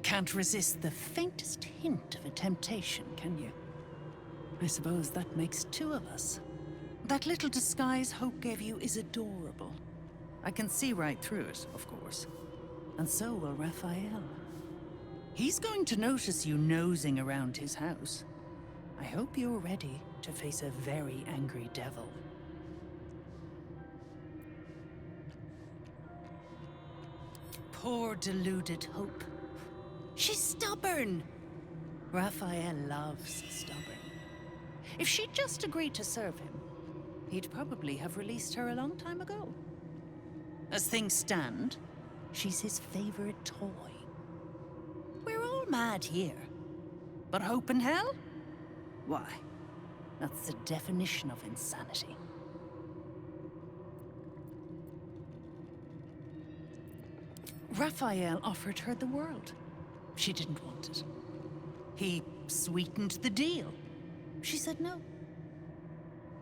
Can't resist the faintest hint of a temptation, can you? I suppose that makes two of us. That little disguise Hope gave you is adorable. I can see right through it, of course. And so will Raphael. He's going to notice you nosing around his house. I hope you're ready to face a very angry devil. Poor deluded Hope. She's stubborn. Raphael loves stubborn. If she'd just agreed to serve him, he'd probably have released her a long time ago. As things stand, she's his favorite toy. We're all mad here. But Hope in hell? Why, that's the definition of insanity. Raphael offered her the world. She didn't want it. He sweetened the deal. She said no.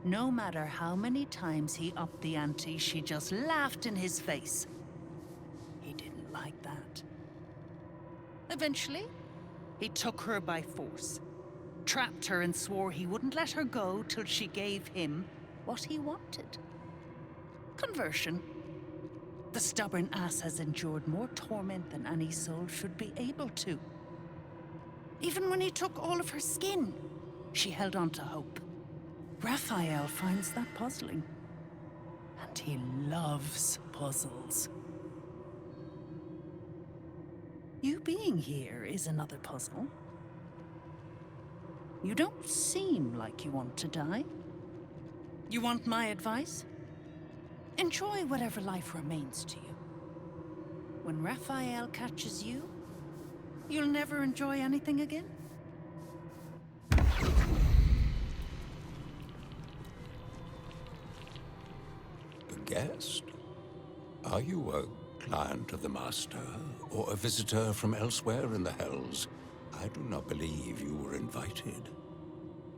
No matter how many times he upped the ante, she just laughed in his face. He didn't like that. Eventually, he took her by force, trapped her and swore he wouldn't let her go till she gave him what he wanted. Conversion. The stubborn ass has endured more torment than any soul should be able to. Even when he took all of her skin, she held on to hope. Raphael finds that puzzling. And he loves puzzles. You being here is another puzzle. You don't seem like you want to die. You want my advice? Enjoy whatever life remains to you. When Raphael catches you, you'll never enjoy anything again. A guest? Are you a client of the Master, or a visitor from elsewhere in the Hells? I do not believe you were invited.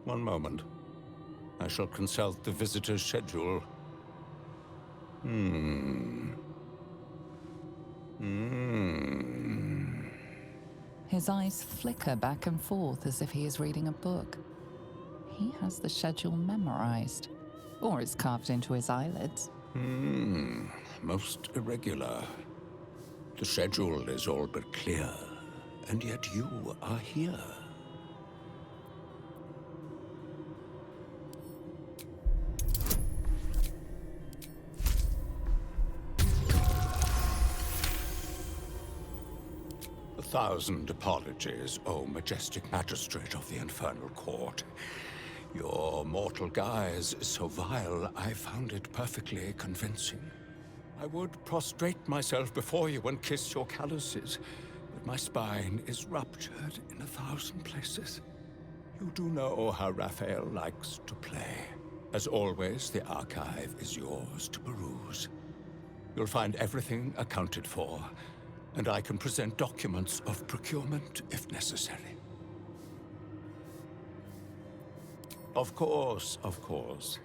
One moment. I shall consult the visitor's schedule. His eyes flicker back and forth as if he is reading a book. He has the schedule memorized, or it's carved into his eyelids. Most irregular. The schedule is all but clear, and yet you are here. A thousand apologies, O majestic magistrate of the infernal court. Your mortal guise is so vile, I found it perfectly convincing. I would prostrate myself before you and kiss your calluses, but my spine is ruptured in 1,000 places. You do know how Raphael likes to play. As always, the archive is yours to peruse. You'll find everything accounted for, and I can present documents of procurement if necessary. Of course, of course.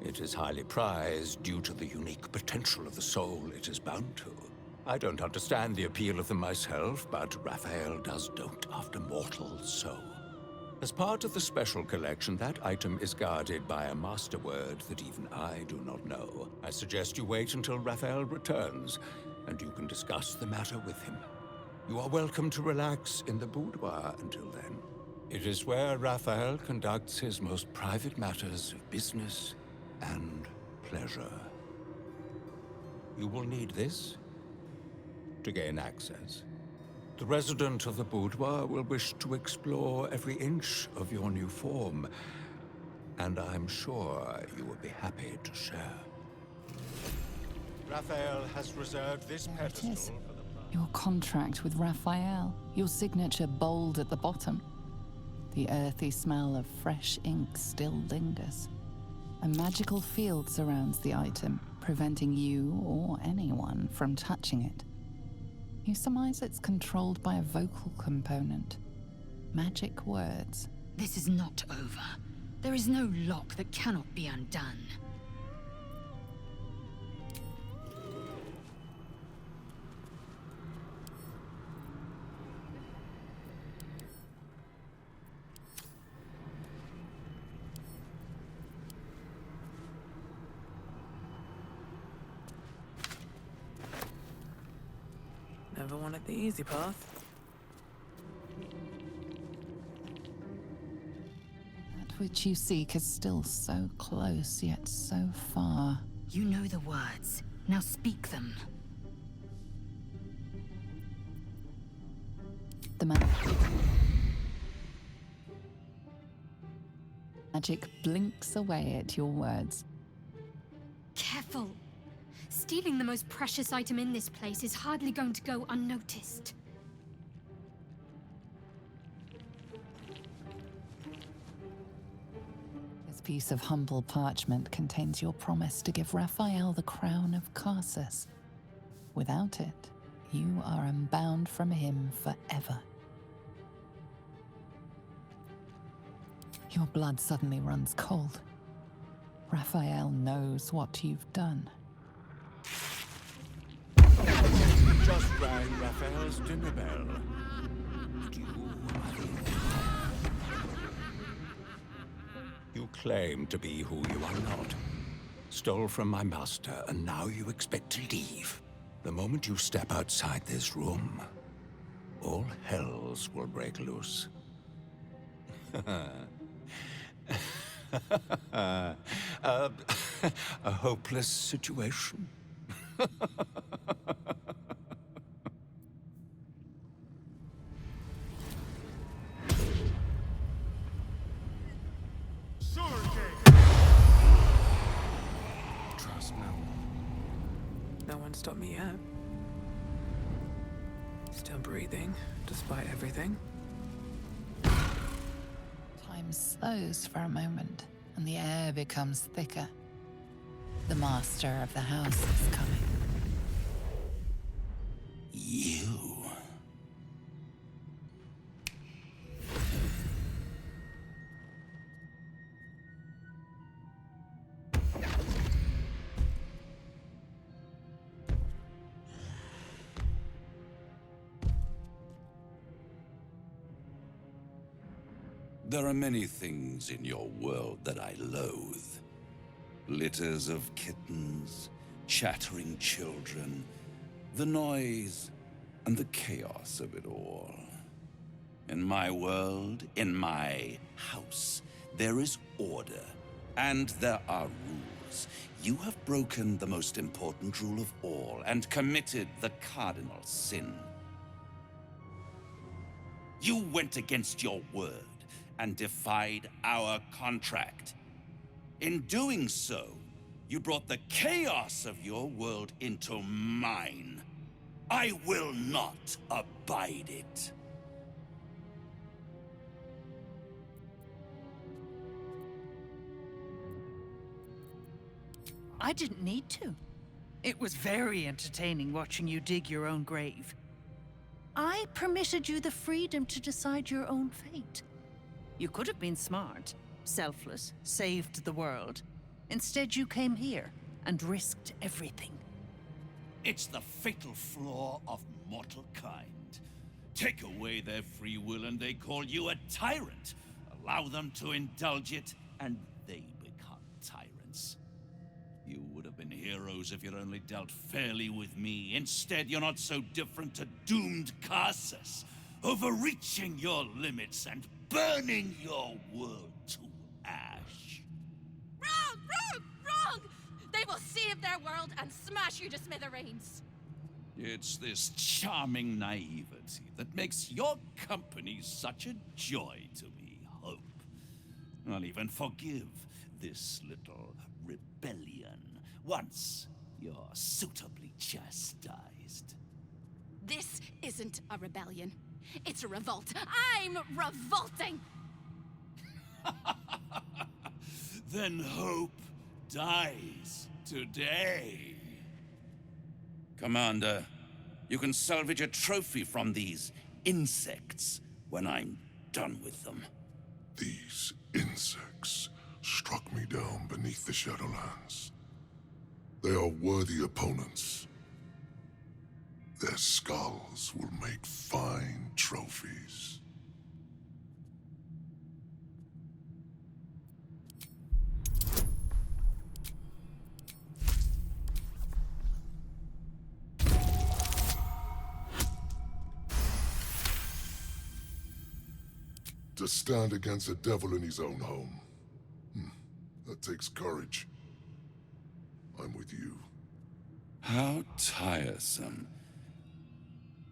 It is highly prized due to the unique potential of the soul it is bound to. I don't understand the appeal of them myself, but Raphael does dote after mortals so. As part of the special collection, that item is guarded by a master word that even I do not know. I suggest you wait until Raphael returns, and you can discuss the matter with him. You are welcome to relax in the boudoir until then. It is where Raphael conducts his most private matters of business and pleasure. You will need this to gain access. The resident of the boudoir will wish to explore every inch of your new form, and I'm sure you will be happy to share. Raphael has reserved this pedestal It is. for the... Your contract with Raphael, your signature bold at the bottom. The earthy smell of fresh ink still lingers. A magical field surrounds the item, preventing you or anyone from touching it. You surmise it's controlled by a vocal component. Magic words. This is not over. There is no lock that cannot be undone. never wanted the easy path. That which you seek is still so close, yet so far. You know the words. Now speak them. The magic blinks away at your words. Careful. Stealing the most precious item in this place is hardly going to go unnoticed. This piece of humble parchment contains your promise to give Raphael the crown of Carsus. Without it, you are unbound from him forever. Your blood suddenly runs cold. Raphael knows what you've done. Just rang Raphael's dinner bell. You claim to be who you are not. Stole from my master, and now you expect to leave. The moment you step outside this room, all hells will break loose. A hopeless situation. Trust no one. No one stopped me yet. Still breathing, despite everything. Time slows for a moment, and the air becomes thicker. The master of the house is coming. You. There are many things in your world that I loathe. Litters of kittens, chattering children, the noise and the chaos of it all. In my world, in my house, there is order, and there are rules. You have broken the most important rule of all, and committed the cardinal sin. You went against your word, and defied our contract. In doing so, you brought the chaos of your world into mine. I will not abide it. I didn't need to. It was very entertaining watching you dig your own grave. I permitted you the freedom to decide your own fate. You could have been smart, selfless, saved the world. Instead, you came here and risked everything. It's the fatal flaw of mortal kind. Take away their free will and they call you a tyrant. Allow them to indulge it and they become tyrants. You would have been heroes if you'd only dealt fairly with me. Instead, you're not so different to doomed Carsus, overreaching your limits and burning your world to ash. Wrong! Wrong! Wrong! They will save their world and smash you to smithereens. It's this charming naivety that makes your company such a joy to me, Hope. I'll even forgive this little rebellion once you're suitably chastised. This isn't a rebellion. It's a revolt. I'm revolting! Then Hope dies today. Commander, you can salvage a trophy from these insects when I'm done with them. These insects struck me down beneath the Shadowlands. They are worthy opponents. Their skulls will make fine trophies. To stand against a devil in his own home. That takes courage. I'm with you. How tiresome.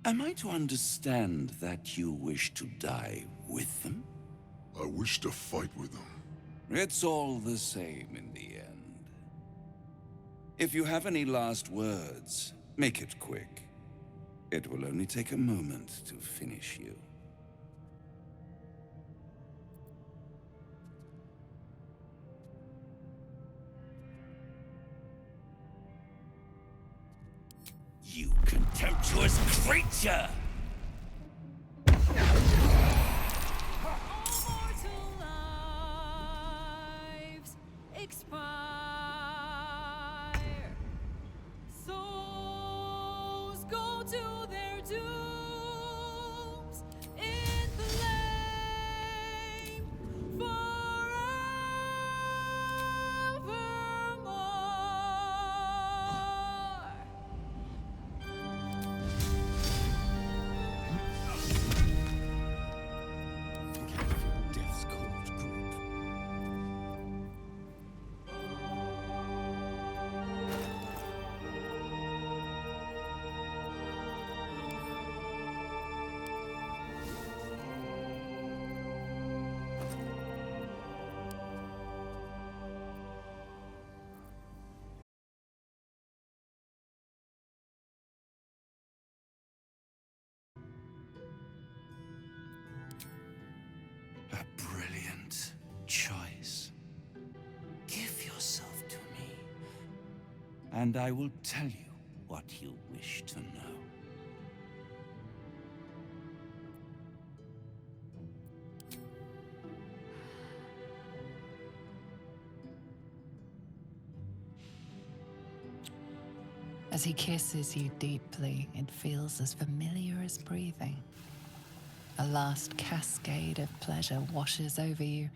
Am I to understand that you wish to die with them? I wish to fight with them. It's all the same in the end. If you have any last words, make it quick. It will only take a moment to finish you. You contemptuous creature! A brilliant choice. Give yourself to me, and I will tell you what you wish to know. As he kisses you deeply, it feels as familiar as breathing. A last cascade of pleasure washes over you,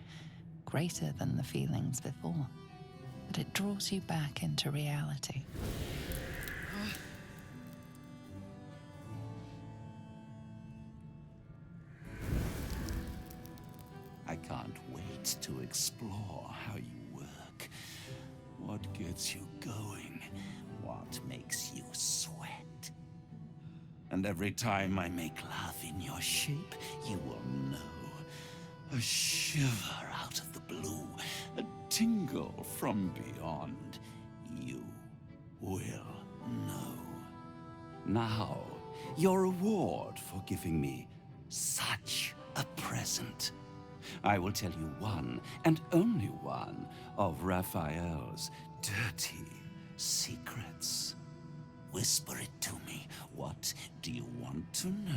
greater than the feelings before. But it draws you back into reality. I can't wait to explore how you work. What gets you going? What makes you sweat? And every time I make love in your shape, you will know. A shiver out of the blue, a tingle from beyond. You will know. Now, your reward for giving me such a present. I will tell you one, and only one, of Raphael's dirty secrets. Whisper it to me. What do you want to know?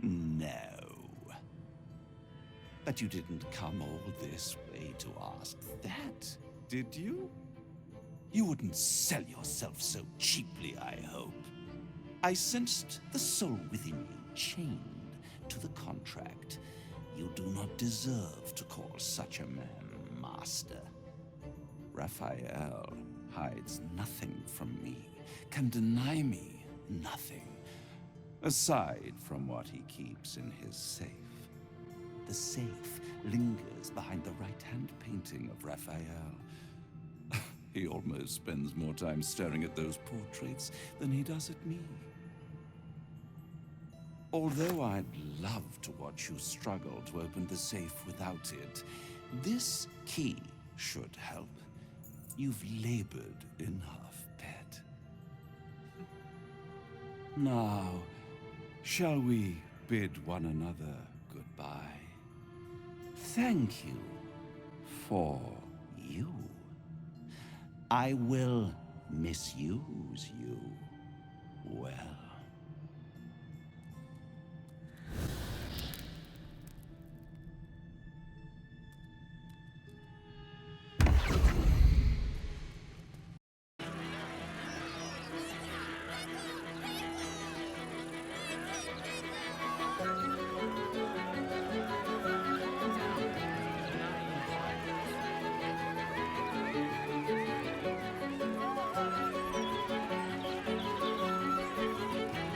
No. But you didn't come all this way to ask that, did you? You wouldn't sell yourself so cheaply, I hope. I sensed the soul within you chained to the contract. You do not deserve to call such a man master. Raphael hides nothing from me, can deny me nothing, aside from what he keeps in his safe. The safe lingers behind the right-hand painting of Raphael. He almost spends more time staring at those portraits than he does at me. Although I'd love to watch you struggle to open the safe without it, this key should help. You've labored enough, pet. Now, shall we bid one another goodbye? Thank you for you. I will misuse you well.